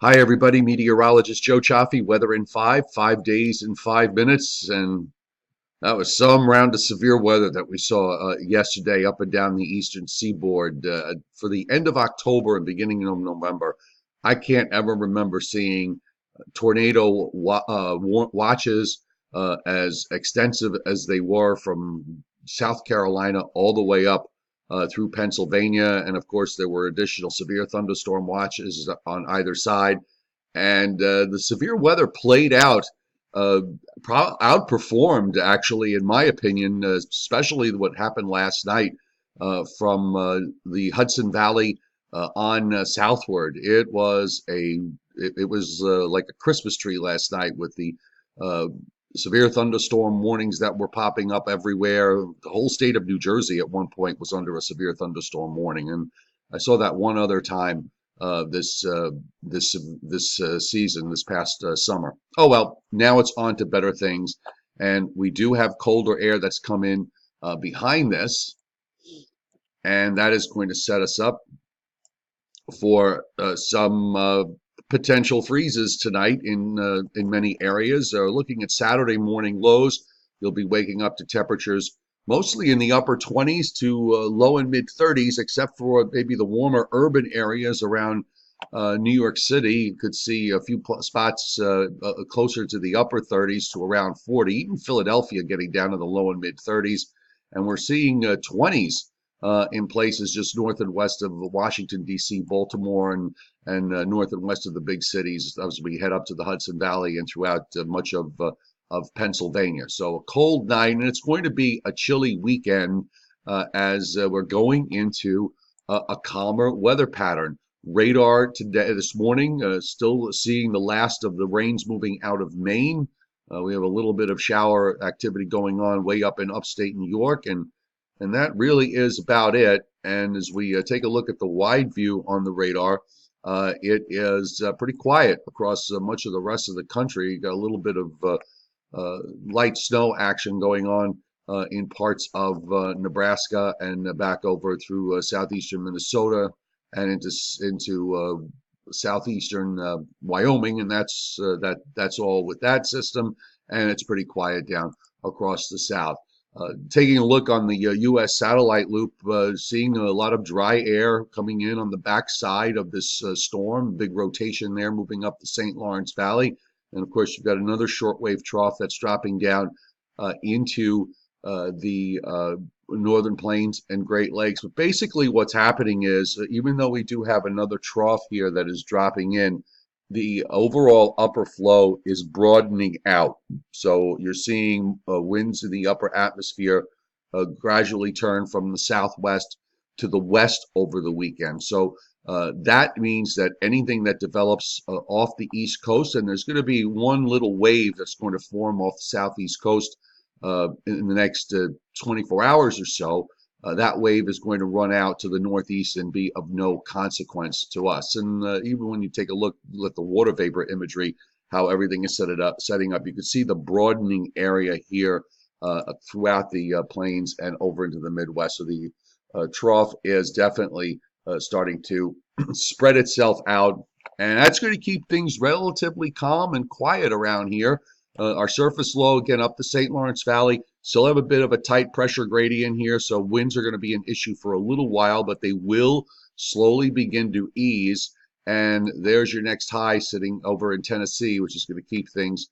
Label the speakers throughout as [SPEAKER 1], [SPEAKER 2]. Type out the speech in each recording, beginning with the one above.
[SPEAKER 1] Hi, everybody. Meteorologist Joe Cioffi. Weather in 5 days in 5 minutes. And that was some round of severe weather that we saw yesterday up and down the eastern seaboard for the end of October and beginning of November. I can't ever remember seeing tornado watches as extensive as they were from South Carolina all the way up through Pennsylvania. And of course, there were additional severe thunderstorm watches on either side. And the severe weather played out, uh, outperformed, actually, in my opinion, especially what happened last night from the Hudson Valley on southward. It was like a Christmas tree last night with the uh, severe thunderstorm warnings that were popping up everywhere. The whole state of New Jersey at one point was under a severe thunderstorm warning, and I saw that one other time this season, this past summer. Oh well, now it's on to better things, and we do have colder air that's come in behind this, and that is going to set us up for some potential freezes tonight in many areas. Looking at Saturday morning lows, you'll be waking up to temperatures mostly in the upper 20s to low and mid 30s, except for maybe the warmer urban areas around New York City. You could see a few spots closer to the upper 30s to around 40. Even Philadelphia getting down to the low and mid 30s, and we're seeing 20s in places just north and west of Washington, D.C., Baltimore, and north and west of the big cities as we head up to the Hudson Valley and throughout much of Pennsylvania. So a cold night, and it's going to be a chilly weekend as we're going into a calmer weather pattern. Radar today, this morning, still seeing the last of the rains moving out of Maine. We have a little bit of shower activity going on way up in upstate New York, and that really is about it. And as we take a look at the wide view on the radar, it is pretty quiet across much of the rest of the country. You got a little bit of light snow action going on in parts of Nebraska and back over through southeastern Minnesota and into southeastern Wyoming, and that's all with that system. And it's pretty quiet down across the south. Taking a look on the U.S. satellite loop, seeing a lot of dry air coming in on the backside of this storm, big rotation there moving up the St. Lawrence Valley. And of course, you've got another shortwave trough that's dropping down into the northern plains and Great Lakes. But basically what's happening is, even though we do have another trough here that is dropping in, the overall upper flow is broadening out. So you're seeing winds in the upper atmosphere gradually turn from the southwest to the west over the weekend. So that means that anything that develops off the east coast, and there's going to be one little wave that's going to form off the southeast coast in the next 24 hours or so, that wave is going to run out to the northeast and be of no consequence to us. And even when you take a look at the water vapor imagery, how everything is setting up, you can see the broadening area here throughout the plains and over into the Midwest. So the trough is definitely starting to spread itself out, and that's going to keep things relatively calm and quiet around here. Our surface low, again, up the St. Lawrence Valley, still have a bit of a tight pressure gradient here, so winds are going to be an issue for a little while, but they will slowly begin to ease. And there's your next high sitting over in Tennessee, which is going to keep things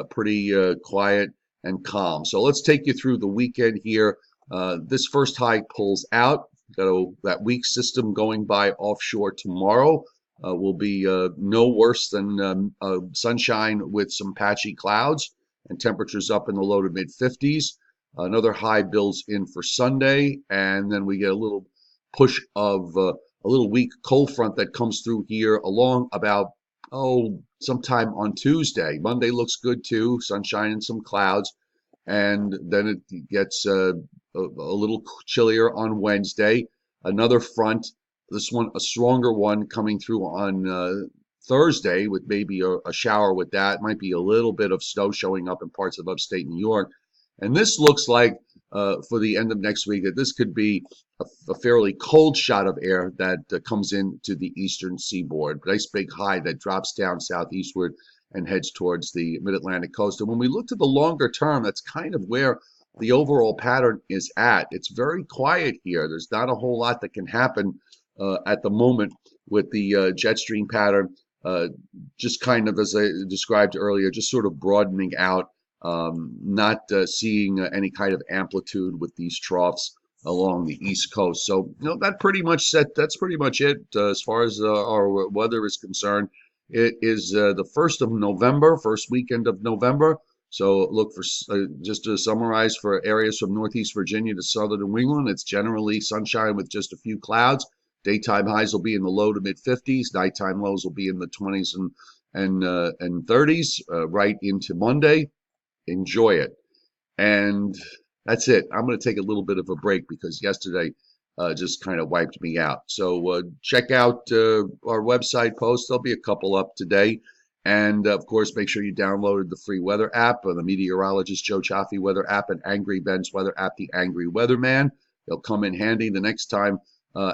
[SPEAKER 1] pretty quiet and calm. So let's take you through the weekend here. This first high pulls out. Got that weak system going by offshore tomorrow. Will be no worse than sunshine with some patchy clouds and temperatures up in the low to mid 50s. Another high builds in for Sunday, and then we get a little push of a little weak cold front that comes through here along about sometime on Tuesday. Monday looks good too, sunshine and some clouds, and then it gets a little chillier on Wednesday. Another front, this one a stronger one coming through on Thursday with maybe a shower with that. Might be a little bit of snow showing up in parts of upstate New York. And this looks like for the end of next week that this could be a fairly cold shot of air that comes into the eastern seaboard. Nice big high that drops down southeastward and heads towards the mid-Atlantic coast. And when we look to the longer term, that's kind of where the overall pattern is at. It's very quiet here. There's not a whole lot that can happen at the moment with the jet stream pattern, just kind of as I described earlier, just sort of broadening out, not seeing any kind of amplitude with these troughs along the east coast. So, that's pretty much it as far as our weather is concerned. It is the 1st of November, first weekend of November. So look for, just to summarize, for areas from Northeast Virginia to southern New England, it's generally sunshine with just a few clouds. Daytime highs will be in the low to mid 50s. Nighttime lows will be in the 20s and 30s right into Monday. Enjoy it. And that's it. I'm going to take a little bit of a break because yesterday just kind of wiped me out. So check out our website posts. There'll be a couple up today. And of course, make sure you downloaded the free weather app, the meteorologist Joe Cioffi weather app, and Angry Ben's weather app, the Angry Weatherman. They'll come in handy the next time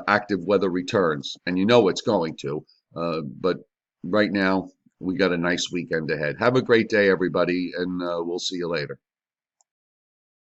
[SPEAKER 1] active weather returns. And you know it's going to. But right now, we got a nice weekend ahead. Have a great day, everybody, and we'll see you later.